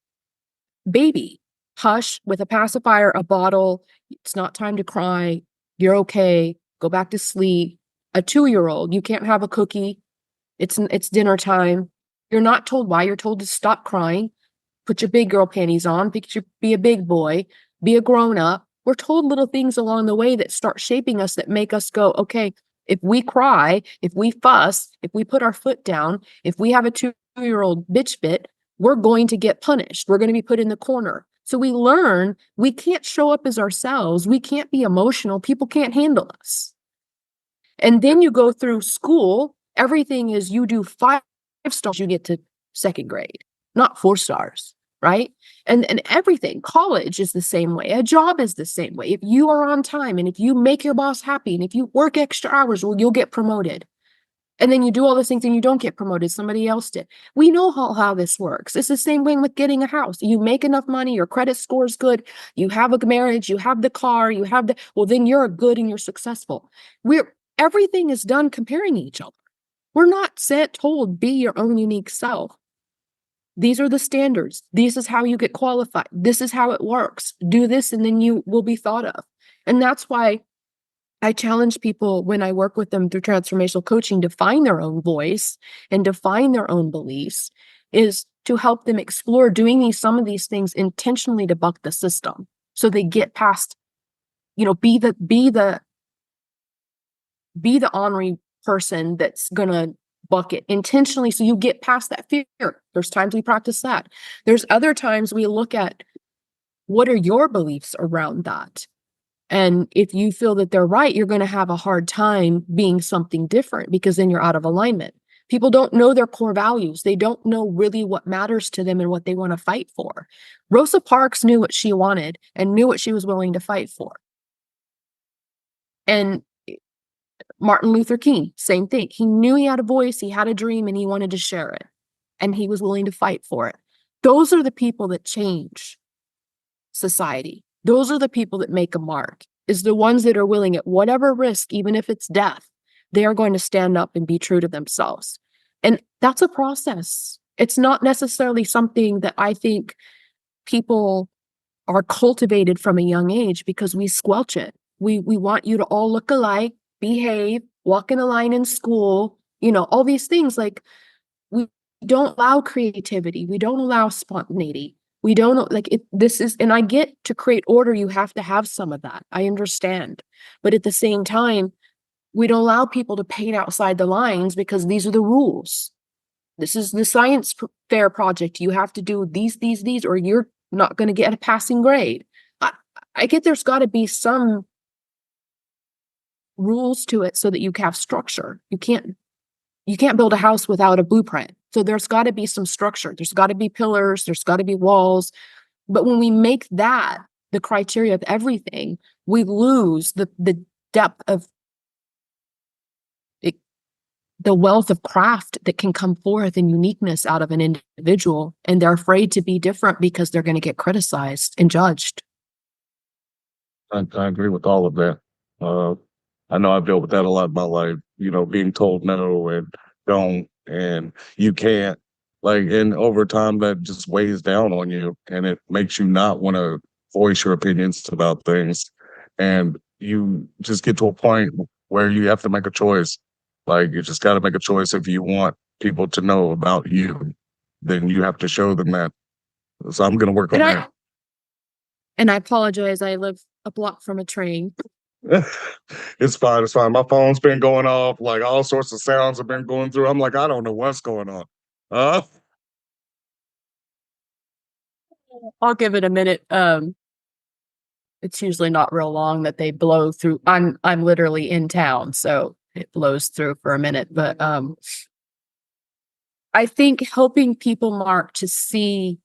baby, hush with a pacifier, a bottle. It's not time to cry. You're okay. Go back to sleep. A 2-year-old, you can't have a cookie. It's dinner time. You're not told why. You're told to stop crying, put your big girl panties on, be a big boy, be a grown up. We're told little things along the way that start shaping us, that make us go, okay, if we cry, if we fuss, if we put our foot down, if we have a 2-year-old bitch fit, we're going to get punished. We're going to be put in the corner. So we learn we can't show up as ourselves. We can't be emotional. People can't handle us. And then you go through school, everything is you do 5 stars, you get to 2nd grade, not 4 stars, right? And everything, college is the same way. A job is the same way. If you are on time and if you make your boss happy and if you work extra hours, well, you'll get promoted. And then you do all those things and you don't get promoted. Somebody else did. We know how this works. It's the same way with getting a house. You make enough money, your credit score is good, you have a marriage, you have the car, well, then you're good and you're successful. Everything is done comparing each other. We're not told, be your own unique self. These are the standards. This is how you get qualified. This is how it works. Do this and then you will be thought of. And that's why I challenge people when I work with them through transformational coaching to find their own voice and define their own beliefs, is to help them explore doing some of these things intentionally to buck the system. So they get past, be the ornery person that's gonna buck it intentionally, so you get past that fear. There's times we practice that. There's other times we look at what are your beliefs around that. And if you feel that they're right, you're going to have a hard time being something different because then you're out of alignment. People don't know their core values. They don't know really what matters to them and what they want to fight for. Rosa Parks knew what she wanted and knew what she was willing to fight for. And Martin Luther King, same thing. He knew he had a voice, he had a dream, and he wanted to share it. And he was willing to fight for it. Those are the people that change society. Those are the people that make a mark, is the ones that are willing at whatever risk, even if it's death, they are going to stand up and be true to themselves. And that's a process. It's not necessarily something that I think people are cultivated from a young age because we squelch it. We want you to all look alike, behave, walk in a line in school, all these things. Like, we don't allow creativity. We don't allow spontaneity. We don't and I get, to create order, you have to have some of that. I understand. But at the same time, we don't allow people to paint outside the lines because these are the rules. This is the science fair project. You have to do these, or you're not going to get a passing grade. I get there's got to be some rules to it so that you have structure. You can't build a house without a blueprint. So there's got to be some structure. There's got to be pillars. There's got to be walls. But when we make that the criteria of everything, we lose the depth of it, the wealth of craft that can come forth and uniqueness out of an individual. And they're afraid to be different because they're going to get criticized and judged. I agree with all of that. I know I've dealt with that a lot in my life, being told no and don't and you can't. And over time, that just weighs down on you and it makes you not want to voice your opinions about things. And you just get to a point where you have to make a choice. You just got to make a choice. If you want people to know about you, then you have to show them that. So I'm going to work on that. And I apologize. I live a block from a train. It's fine. It's fine. My phone's been going off. All sorts of sounds have been going through. I'm I don't know what's going on. I'll give it a minute. It's usually not real long that they blow through. I'm literally in town, so it blows through for a minute. But I think helping people, Mark, to see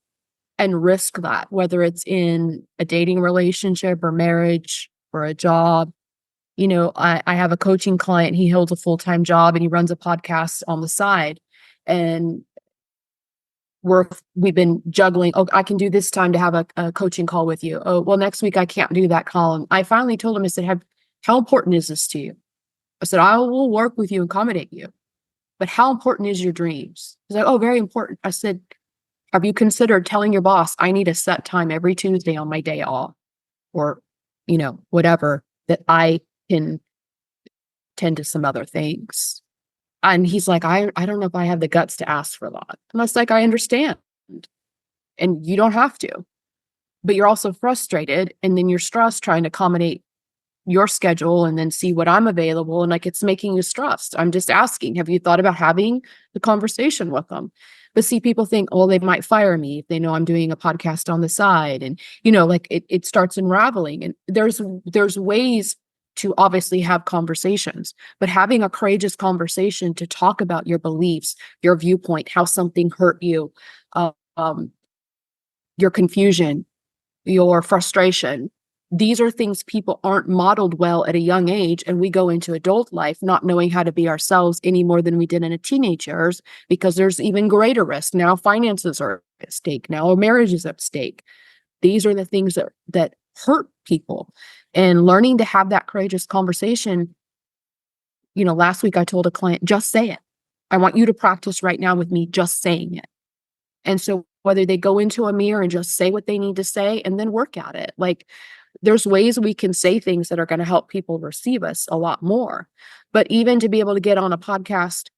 and risk that, whether it's in a dating relationship or marriage or a job. You know, I have a coaching client, he holds a full-time job and he runs a podcast on the side. And we've been juggling. Oh, I can do this time to have a coaching call with you. Oh, well, next week I can't do that call. And I finally told him, I said, how important is this to you? I said, I will work with you and accommodate you. But how important is your dreams? He's like, oh, very important. I said, have you considered telling your boss, I need a set time every Tuesday on my day off, or, you know, whatever, that I can tend to some other things? And he's like, I don't know if I have the guts to ask for that. And I was like, I understand. And you don't have to, but you're also frustrated. And then you're stressed trying to accommodate your schedule and then see what I'm available. And like, it's making you stressed. I'm just asking, have you thought about having the conversation with them? But see, people think, oh, they might fire me if they know I'm doing a podcast on the side. And, you know, like it starts unraveling. And there's ways to obviously have conversations, but having a courageous conversation to talk about your beliefs, your viewpoint, how something hurt you, um, your confusion, your frustration. These are things people aren't modeled well at a young age, and we go into adult life not knowing how to be ourselves any more than we did in a teenage years, because there's even greater risk. Now finances are at stake. Now a marriage is at stake. These are the things that hurt people. And learning to have that courageous conversation. You know, last week I told a client, just say it. I want you to practice right now with me just saying it. And so whether they go into a mirror and just say what they need to say and then work at it, like there's ways we can say things that are going to help people receive us a lot more. But even to be able to get on a podcast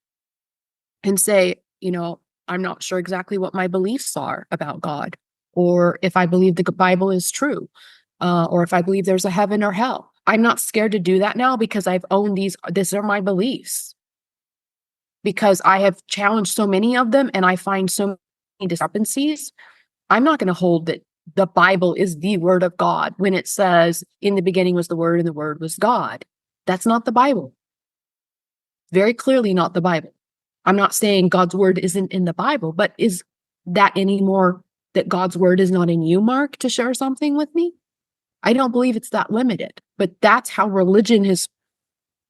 and say, you know, I'm not sure exactly what my beliefs are about God, or if I believe the Bible is true, or if I believe there's a heaven or hell. I'm not scared to do that now because I've owned these are my beliefs. Because I have challenged so many of them and I find so many discrepancies. I'm not going to hold that the Bible is the word of God when it says in the beginning was the word and the word was God. That's not the Bible. Very clearly not the Bible. I'm not saying God's word isn't in the Bible, but is that anymore that God's word is not in you, Mark, to share something with me? I don't believe it's that limited, but that's how religion has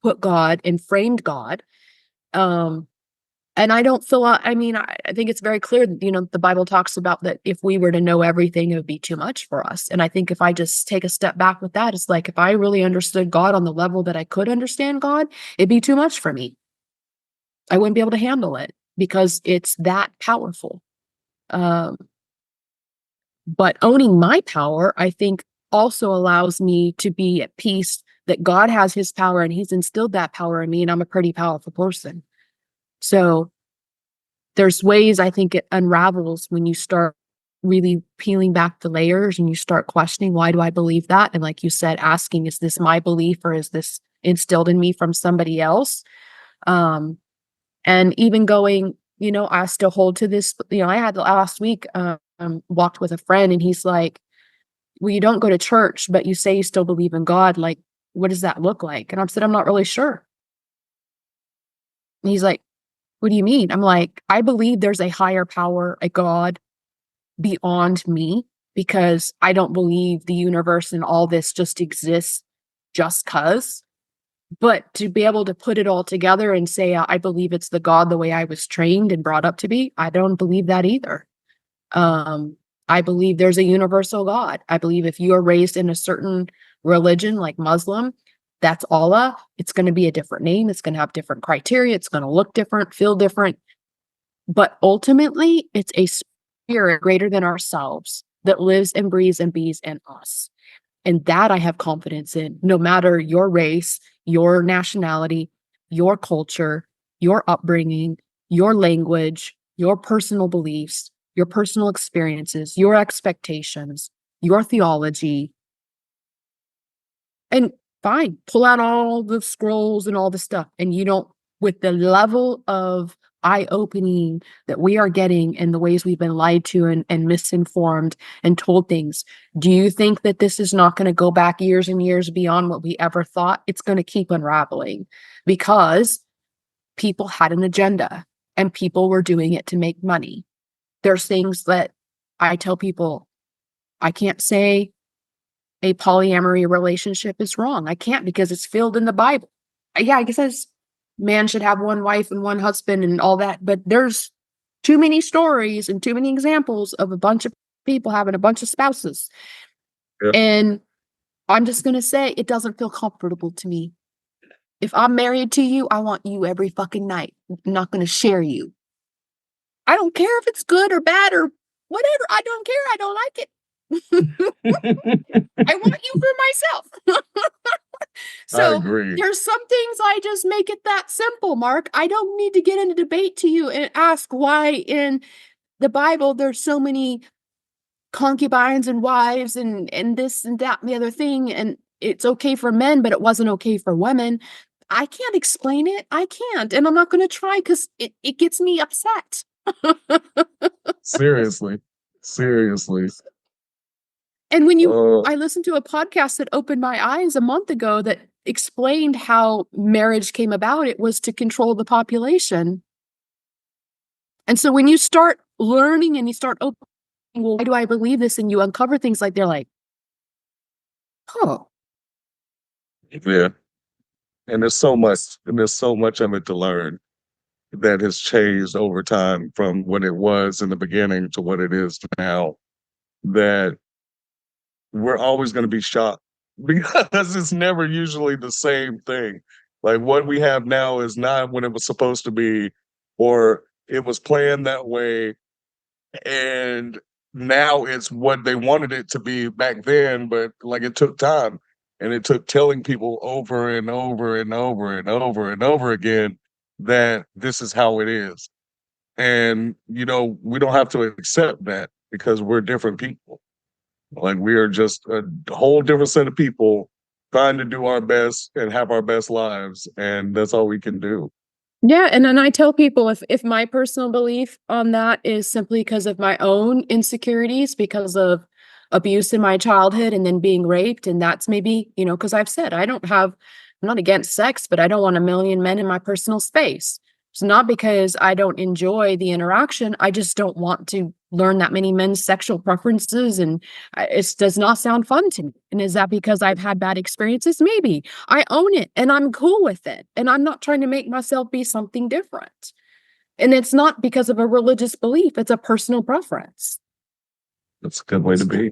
put God and framed God. And I don't feel, I mean, I think it's very clear that, you know, the Bible talks about that if we were to know everything, it would be too much for us. And I think if I just take a step back with that, it's like, if I really understood God on the level that I could understand God, it'd be too much for me. I wouldn't be able to handle it because it's that powerful. Um, but owning my power, I think, also allows me to be at peace that God has his power and he's instilled that power in me, and I'm a pretty powerful person. So there's ways I think it unravels when you start really peeling back the layers and you start questioning, why do I believe that? And like you said, asking, is this my belief or is this instilled in me from somebody else? And even going, you know, I still hold to this, you know, I had last week, walked with a friend and he's like, well, you don't go to church, but you say you still believe in God. Like, what does that look like? And I said, I'm not really sure. And he's like, what do you mean? I'm like, I believe there's a higher power, a God beyond me, because I don't believe the universe and all this just exists just cause. But to be able to put it all together and say, I believe it's the God the way I was trained and brought up to be, I don't believe that either. I believe there's a universal God. I believe if you are raised in a certain religion like Muslim, that's Allah. It's going to be a different name. It's going to have different criteria. It's going to look different, feel different. But ultimately, it's a spirit greater than ourselves that lives and breathes and bees in us. And that I have confidence in, no matter your race, your nationality, your culture, your upbringing, your language, your personal beliefs, your personal experiences, your expectations, your theology. And fine, pull out all the scrolls and all the stuff. And you don't, with the level of eye-opening that we are getting in the ways we've been lied to and misinformed and told things, do you think that this is not going to go back years and years beyond what we ever thought? It's going to keep unraveling because people had an agenda and people were doing it to make money. There's things that I tell people, I can't say a polyamory relationship is wrong. I can't because it's filled in the Bible. Yeah, I guess says man should have one wife and one husband and all that, but there's too many stories and too many examples of a bunch of people having a bunch of spouses. Yeah. And I'm just going to say it doesn't feel comfortable to me. If I'm married to you, I want you every fucking night. I'm not going to share you. I don't care if it's good or bad or whatever. I don't care. I don't like it. I want you for myself. I So agree. there's some things I just make it that simple, Mark. I don't need to get into debate to you and ask why in the Bible there's so many concubines and wives and this and that and the other thing, and it's okay for men, but it wasn't okay for women. I can't explain it. I can't, and I'm not going to try because it gets me upset. Seriously. And when I listened to a podcast that opened my eyes a month ago that explained how marriage came about, it was to control the population. And so when you start learning and you start opening, well, why do I believe this? And you uncover things like they're like, oh. Yeah. And there's so much of it to learn that has changed over time from what it was in the beginning to what it is now, that we're always going to be shocked because it's never usually the same thing. Like what we have now is not what it was supposed to be, or it was planned that way, and now it's what they wanted it to be back then, but like it took time and it took telling people over and over and over and over and over again that this is how it is. And, we don't have to accept that because we're different people. Like we are just a whole different set of people trying to do our best and have our best lives. And that's all we can do. Yeah, and then I tell people if my personal belief on that is simply because of my own insecurities, because of abuse in my childhood and then being raped, and that's maybe, because I've said I'm not against sex, but I don't want a million men in my personal space. It's not because I don't enjoy the interaction. I just don't want to learn that many men's sexual preferences, and it does not sound fun to me. And is that because I've had bad experiences? Maybe. I own it and I'm cool with it. And I'm not trying to make myself be something different. And it's not because of a religious belief. It's a personal preference. That's a good way to be.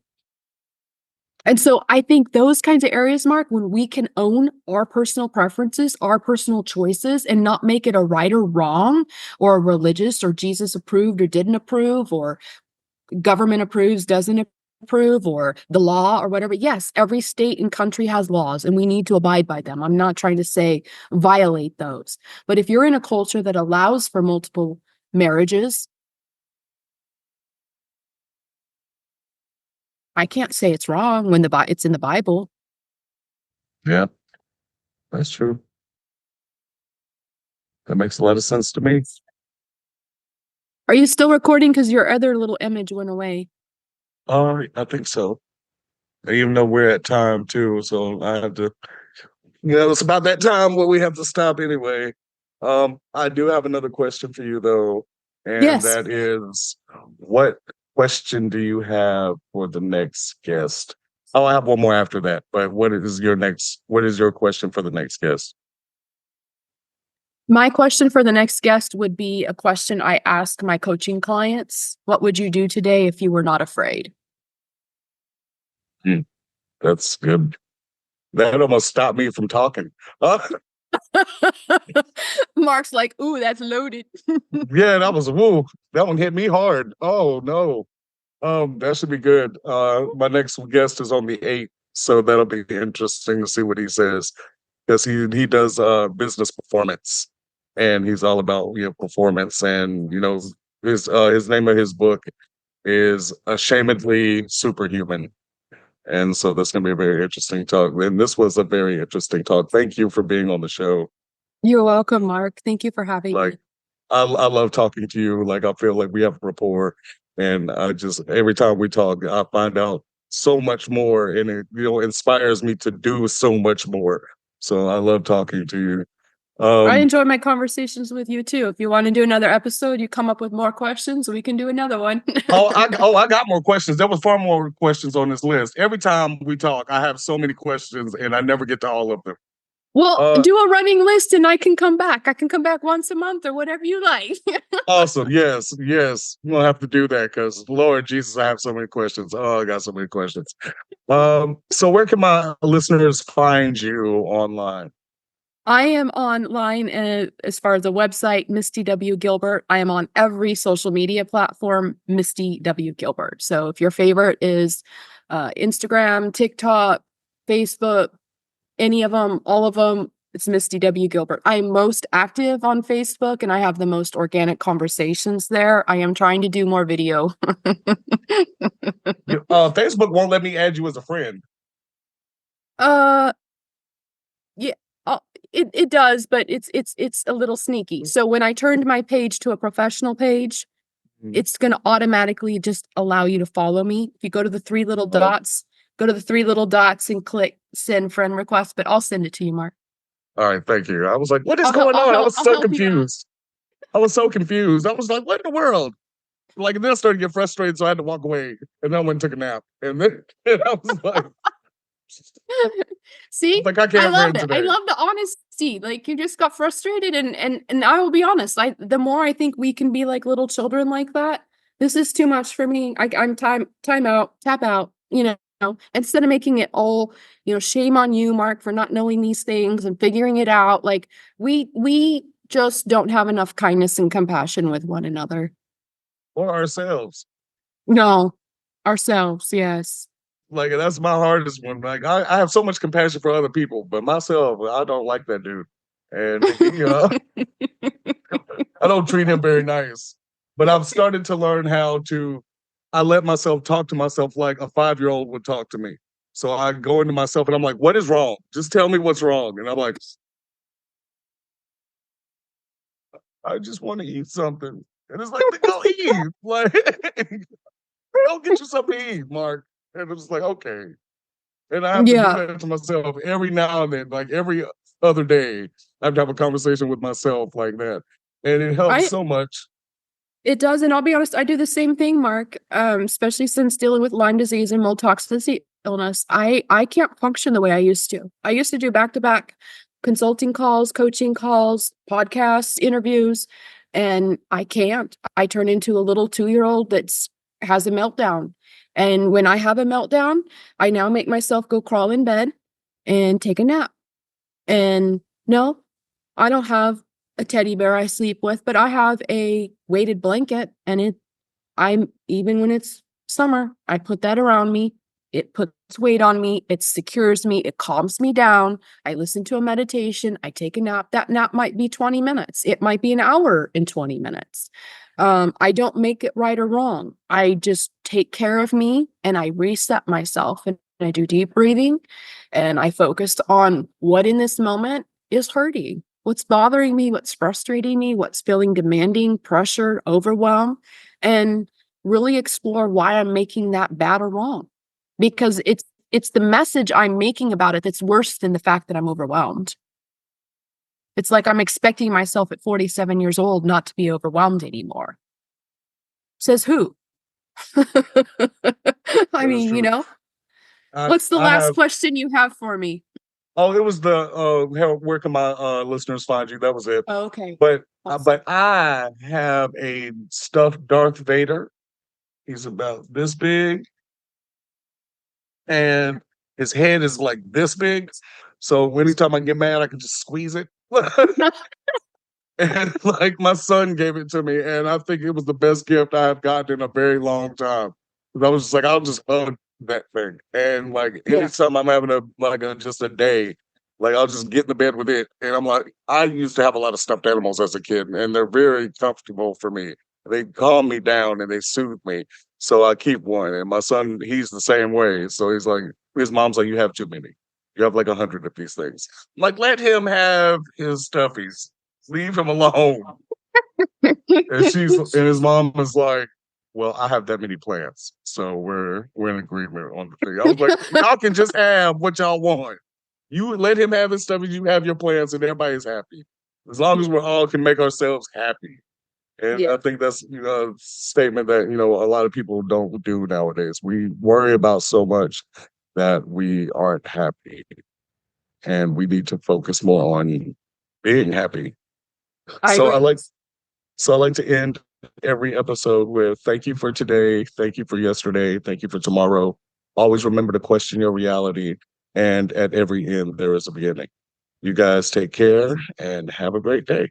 And so I think those kinds of areas, Mark, when we can own our personal preferences, our personal choices, and not make it a right or wrong, or a religious or Jesus approved or didn't approve, or government approves, doesn't approve, or the law or whatever. Yes, every state and country has laws and we need to abide by them. I'm not trying to say violate those. But if you're in a culture that allows for multiple marriages, I can't say it's wrong when it's in the Bible. Yeah, that's true. That makes a lot of sense to me. Are you still recording? Because your other little image went away. I think so. Even though we're at time too, so I have to, it's about that time where we have to stop anyway. I do have another question for you though, and Yes. that is, what question do you have for the next guest? Oh, I have one more after that, but what is your question for the next guest? My question for the next guest would be a question I ask my coaching clients. What would you do today if you were not afraid? That's good. That almost stopped me from talking. Mark's like, ooh, that's loaded. Yeah, that one hit me hard. Oh no. That should be good. My next guest is on the 8th, so that'll be interesting to see what he says, because he does business performance, and he's all about performance, and his name of his book is Ashamedly Superhuman, and so that's gonna be a very interesting talk. And this was a very interesting talk. Thank you for being on the show. You're welcome, Mark. Thank you for having me. I love talking to you. Like, I feel like we have rapport, and I just every time we talk, I find out so much more, and it inspires me to do so much more. So I love talking to you. I Um, enjoy my conversations with you too. If you want to do another episode, you come up with more questions, we can do another one. I got more questions. There was far more questions on this list. Every time we talk, I have so many questions, and I never get to all of them. Well, Uh, do a running list and I can come back. I can come back once a month or whatever you like. Awesome. Yes, yes. We'll have to do that because Lord Jesus, I have so many questions. Oh, I got so many questions. So where can my listeners find you online? I am online as far as the website, Misty W. Gilbert. I am on every social media platform, Misty W. Gilbert. So if your favorite is Instagram, TikTok, Facebook, any of them, all of them, it's Misty W. Gilbert. I am most active on Facebook and I have the most organic conversations there. I am trying to do more video. Facebook won't let me add you as a friend. uh yeah, it does, but it's a little sneaky. So when I turned my page to a professional page, it's going to automatically just allow you to follow me. If you go to the three little dots, and click send friend request, but I'll send it to you, Mark. All right, thank you. I was like, what is going on? I was I'll so help you out. confused. I was so confused. I was like, what in the world? Like, and then I started to get frustrated, so I had to walk away. And then I went and took a nap. And then and I was like, See, I I can't love friend it. I today. love the honesty. Like you just got frustrated and I will be honest. The more I think we can be like little children like that, this is too much for me. I'm time out, tap out, instead of making it all, shame on you, Mark, for not knowing these things and figuring it out. Like we just don't have enough kindness and compassion with one another. Or ourselves. No, ourselves, yes. Like, that's my hardest one. Like, I have so much compassion for other people, but myself, I don't like that dude. And, I don't treat him very nice. But I've started to learn how to, I let myself talk to myself like a 5-year-old would talk to me. So I go into myself and I'm like, what is wrong? Just tell me what's wrong. And I'm like, I just want to eat something. And it's like, go eat. Like, go get you something to eat, Mark. And it's like, okay. And I have to do Yeah. that to myself every now and then, like every other day. I have to have a conversation with myself like that. And it helps I so much. It does, and I'll be honest, I do the same thing, Mark. Especially since dealing with Lyme disease and mold toxicity illness, I can't function the way I used to. I used to do back-to-back consulting calls, coaching calls, podcasts, interviews, and I can't. I turn into a little 2-year-old that's has a meltdown. And when I have a meltdown, I now make myself go crawl in bed and take a nap. And no, I don't have a teddy bear I sleep with, but I have a weighted blanket and I'm even when it's summer, I put that around me. It puts weight on me. It secures me. It calms me down. I listen to a meditation. I take a nap. That nap might be 20 minutes. It might be an hour and 20 minutes. I don't make it right or wrong. I just take care of me and I reset myself and I do deep breathing and I focused on what in this moment is hurting, what's bothering me, what's frustrating me, what's feeling demanding, pressure, overwhelm, and really explore why I'm making that bad or wrong. Because it's the message I'm making about it that's worse than the fact that I'm overwhelmed. It's like I'm expecting myself at 47 years old not to be overwhelmed anymore. Says who? I That is mean, true. what's the I last have, question you have for me? oh, it was the, where can my listeners find you? That was it. Oh, okay. But I have a stuffed Darth Vader. He's about this big and his head is like this big. So anytime I get mad, I can just squeeze it. And like my son gave it to me, and I think it was the best gift I have gotten in a very long time. 'Cause I was just like, I'll just hug that thing, and like Yeah. anytime I'm having just a day, like I'll just get in the bed with it, and I'm like, I used to have a lot of stuffed animals as a kid, and they're very comfortable for me. They calm me down and they soothe me, so I keep one. And my son, he's the same way. So he's like, his mom's like, you have too many. You have like 100 of these things. Like, let him have his stuffies. Leave him alone. and his mom is like, well, I have that many plants, so we're in agreement on the thing. I was like, y'all can just have what y'all want. You let him have his stuff, and you have your plans, and everybody's happy. As long as we all can make ourselves happy. And Yeah. I think that's a statement that a lot of people don't do nowadays. We worry about so much that we aren't happy, and we need to focus more on being happy. I So agree. I like to end every episode with thank you for today, thank you for yesterday, thank you for tomorrow. Always remember to question your reality, and at every end there is a beginning. You guys take care and have a great day.